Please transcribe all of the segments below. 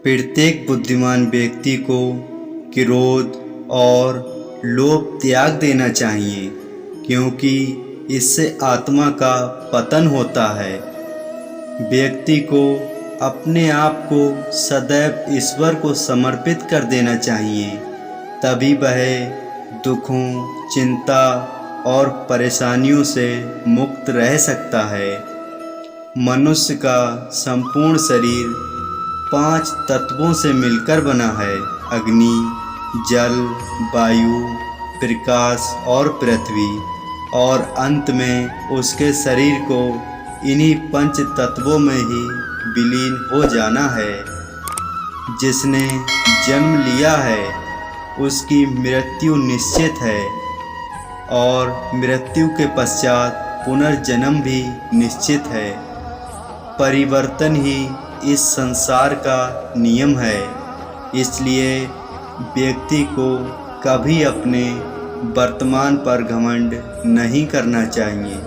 प्रत्येक बुद्धिमान व्यक्ति को क्रोध और लोभ त्याग देना चाहिए, क्योंकि इससे आत्मा का पतन होता है। व्यक्ति को अपने आप को सदैव ईश्वर को समर्पित कर देना चाहिए, तभी वह दुखों, चिंता और परेशानियों से मुक्त रह सकता है। मनुष्य का संपूर्ण शरीर 5 तत्वों से मिलकर बना है: अग्नि, जल, वायु, प्रकाश और पृथ्वी। और अंत में उसके शरीर को इन्हीं 5 तत्वों में ही विलीन हो जाना है। जिसने जन्म लिया है उसकी मृत्यु निश्चित है, और मृत्यु के पश्चात पुनर्जन्म भी निश्चित है। परिवर्तन ही इस संसार का नियम है, इसलिए व्यक्ति को कभी अपने वर्तमान पर घमंड नहीं करना चाहिए।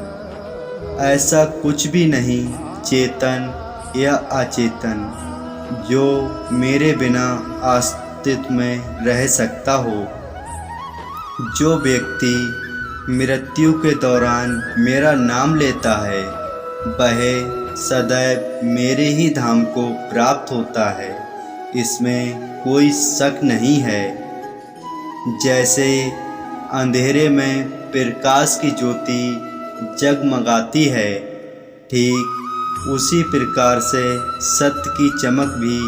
ऐसा कुछ भी नहीं, चेतन या अचेतन, जो मेरे बिना अस्तित्व में रह सकता हो। जो व्यक्ति मृत्यु के दौरान मेरा नाम लेता है वह सदैव मेरे ही धाम को प्राप्त होता है, इसमें कोई शक नहीं है। जैसे अंधेरे में प्रकाश की ज्योति जगमगाती है, ठीक उसी प्रकार से सत्य की चमक भी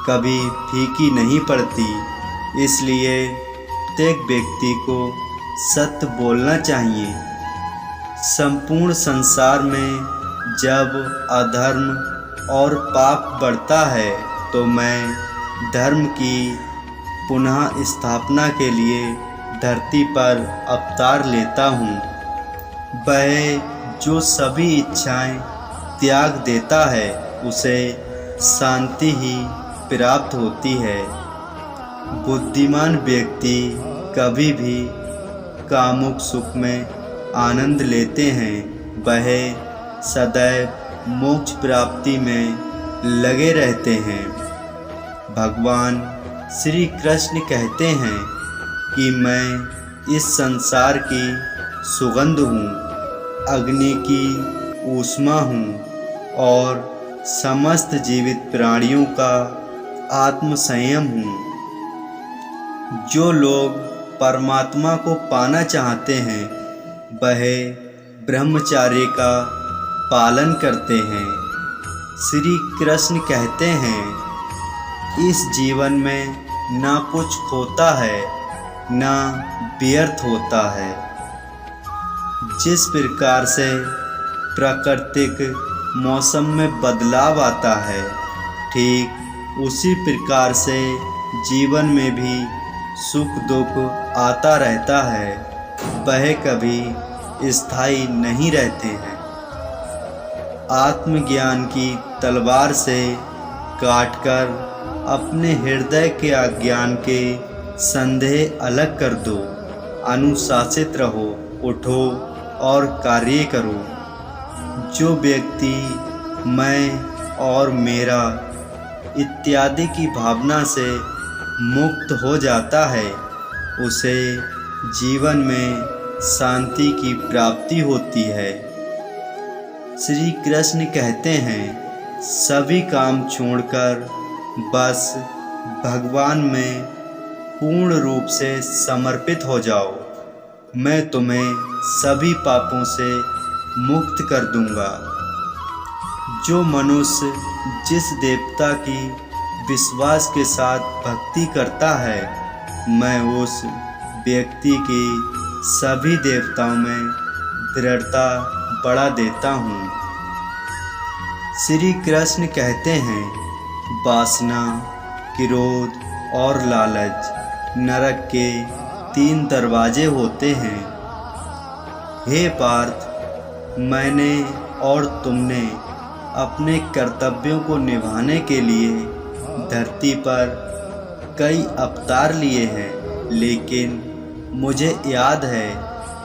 कभी फीकी नहीं पड़ती। इसलिए प्रत्येक व्यक्ति को सत्य बोलना चाहिए। संपूर्ण संसार में जब अधर्म और पाप बढ़ता है तो मैं धर्म की पुनः स्थापना के लिए धरती पर अवतार लेता हूँ। वह जो सभी इच्छाएं त्याग देता है उसे शांति ही प्राप्त होती है। बुद्धिमान व्यक्ति कभी भी कामुक सुख में आनंद लेते हैं, वह सदैव मोक्ष प्राप्ति में लगे रहते हैं। भगवान श्री कृष्ण कहते हैं कि मैं इस संसार की सुगंध हूँ, अग्नि की ऊष्मा हूँ और समस्त जीवित प्राणियों का आत्म संयम हूँ। जो लोग परमात्मा को पाना चाहते हैं वह ब्रह्मचर्य का पालन करते हैं। श्री कृष्ण कहते हैं, इस जीवन में ना कुछ खोता है ना व्यर्थ होता है। जिस प्रकार से प्राकृतिक मौसम में बदलाव आता है, ठीक उसी प्रकार से जीवन में भी सुख दुख आता रहता है, वह कभी स्थायी नहीं रहते हैं। आत्मज्ञान की तलवार से काटकर अपने हृदय के अज्ञान के संदेह अलग कर दो। अनुशासित रहो, उठो और कार्य करो। जो व्यक्ति मैं और मेरा इत्यादि की भावना से मुक्त हो जाता है उसे जीवन में शांति की प्राप्ति होती है। श्री कृष्ण कहते हैं, सभी काम छोड़कर बस भगवान में पूर्ण रूप से समर्पित हो जाओ, मैं तुम्हें सभी पापों से मुक्त कर दूंगा। जो मनुष्य जिस देवता की विश्वास के साथ भक्ति करता है, मैं उस व्यक्ति की सभी देवताओं में दृढ़ता बढ़ा देता हूँ। श्री कृष्ण कहते हैं, वासना, क्रोध और लालच नरक के 3 दरवाजे होते हैं। हे पार्थ, मैंने और तुमने अपने कर्तव्यों को निभाने के लिए धरती पर कई अवतार लिए हैं, लेकिन मुझे याद है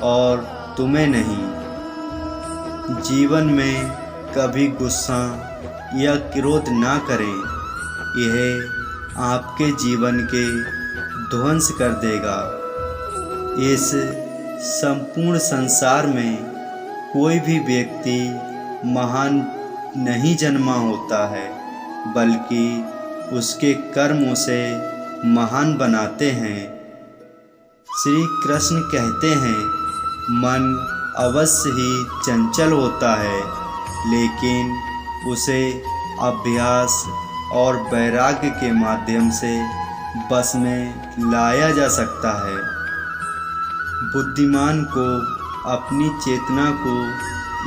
और तुम्हें नहीं। जीवन में कभी गुस्सा या क्रोध ना करें, यह आपके जीवन के ध्वंस कर देगा। इस संपूर्ण संसार में कोई भी व्यक्ति महान नहीं जन्मा होता है, बल्कि उसके कर्म उसे महान बनाते हैं। श्री कृष्ण कहते हैं, मन अवश्य ही चंचल होता है, लेकिन उसे अभ्यास और वैराग्य के माध्यम से बस में लाया जा सकता है। बुद्धिमान को अपनी चेतना को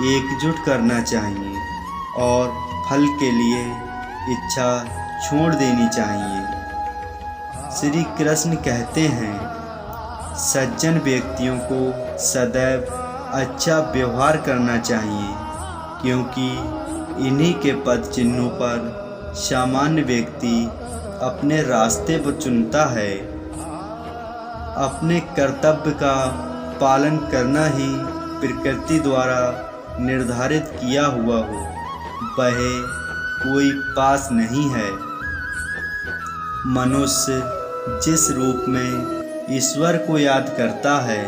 एकजुट करना चाहिए और फल के लिए इच्छा छोड़ देनी चाहिए। श्री कृष्ण कहते हैं, सज्जन व्यक्तियों को सदैव अच्छा व्यवहार करना चाहिए, क्योंकि इन्हीं के पद चिन्हों पर सामान्य व्यक्ति अपने रास्ते पर चुनता है। अपने कर्तव्य का पालन करना ही प्रकृति द्वारा निर्धारित किया हुआ हो, वह कोई पास नहीं है। मनुष्य जिस रूप में ईश्वर को याद करता है,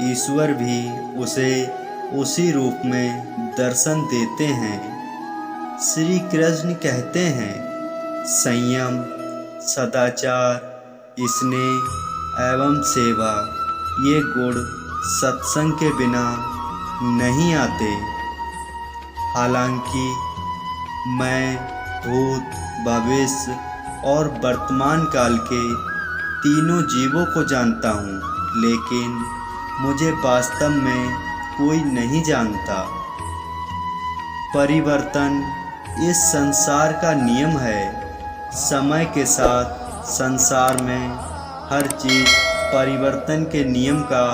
ईश्वर भी उसे उसी रूप में दर्शन देते हैं। श्री कृष्ण कहते हैं, संयम, सदाचार, स्नेह एवं सेवा ये गुण सत्संग के बिना नहीं आते। हालांकि मैं भूत, भविष्य और वर्तमान काल के तीनों जीवों को जानता हूँ, लेकिन मुझे वास्तव में कोई नहीं जानता। परिवर्तन इस संसार का नियम है। समय के साथ संसार में हर चीज़ परिवर्तन के नियम का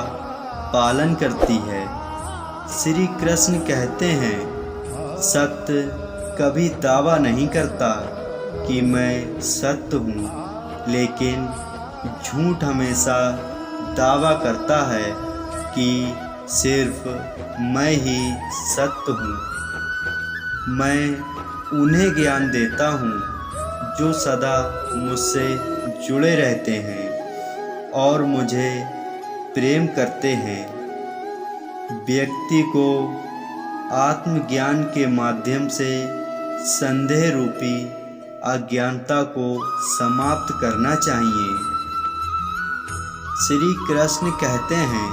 पालन करती है। श्री कृष्ण कहते हैं, सत्य कभी दावा नहीं करता कि मैं सत्य हूँ, लेकिन झूठ हमेशा दावा करता है कि सिर्फ मैं ही सत्य हूँ। मैं उन्हें ज्ञान देता हूँ जो सदा मुझसे जुड़े रहते हैं और मुझे प्रेम करते हैं। व्यक्ति को आत्मज्ञान के माध्यम से संदेह रूपी अज्ञानता को समाप्त करना चाहिए। श्री कृष्ण कहते हैं,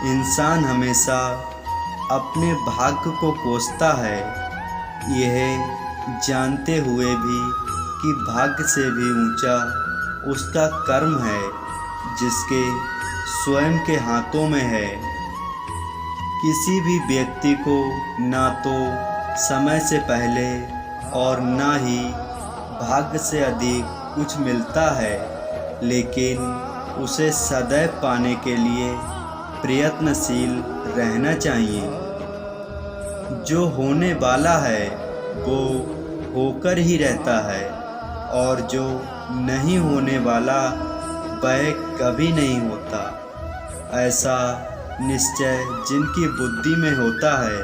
इंसान हमेशा अपने भाग्य को कोसता है, यह जानते हुए भी कि भाग्य से भी ऊंचा उसका कर्म है, जिसके स्वयं के हाथों में है। किसी भी व्यक्ति को ना तो समय से पहले और ना ही भाग्य से अधिक कुछ मिलता है, लेकिन उसे सदैव पाने के लिए प्रयत्नशील रहना चाहिए। जो होने वाला है वो होकर ही रहता है, और जो नहीं होने वाला वह कभी नहीं होता। ऐसा निश्चय जिनकी बुद्धि में होता है,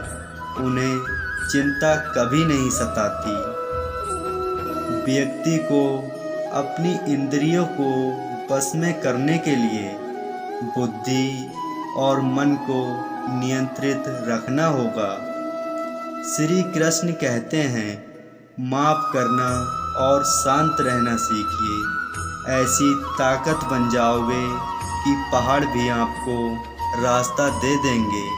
उन्हें चिंता कभी नहीं सताती। व्यक्ति को अपनी इंद्रियों को बस में करने के लिए बुद्धि और मन को नियंत्रित रखना होगा। श्री कृष्ण कहते हैं, माफ़ करना और शांत रहना सीखिए। ऐसी ताकत बन जाओगे कि पहाड़ भी आपको रास्ता दे देंगे।